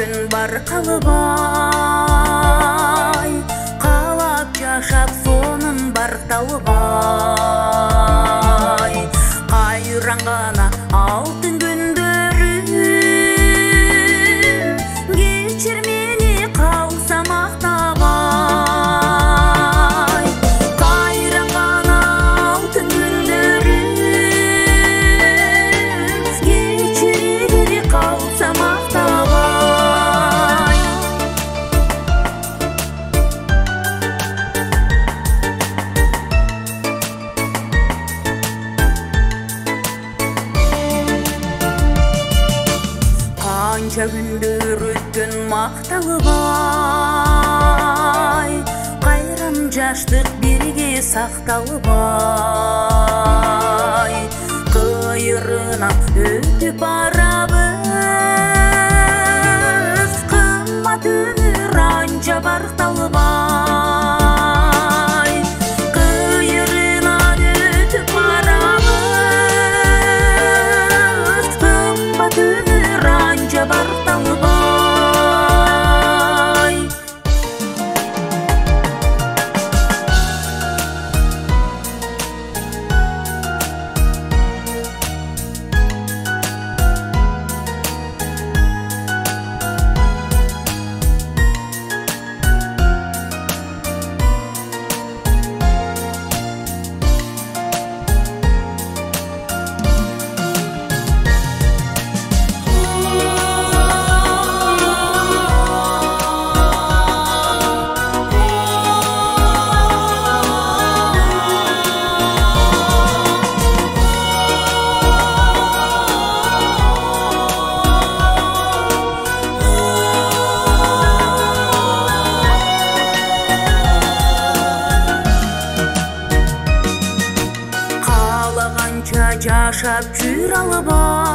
күн бар қалыбай, қалап жашап сонын бар талыбай. Қайран ғана алтын күндерім, кешір мені қалсам ақтабай. Қайран ғана алтын күндерім, кешір қалсам ақтабай. Қанша күндер өткен мақталыбай, қайран жаштық берге сақталыбай. Қайырынан өтіп барабыз, қымбат өмір анша барқталыбай. Қайырынан өтіп барабыз, қымбат өмір анша барқталыбай. Жашап жүр алыбай.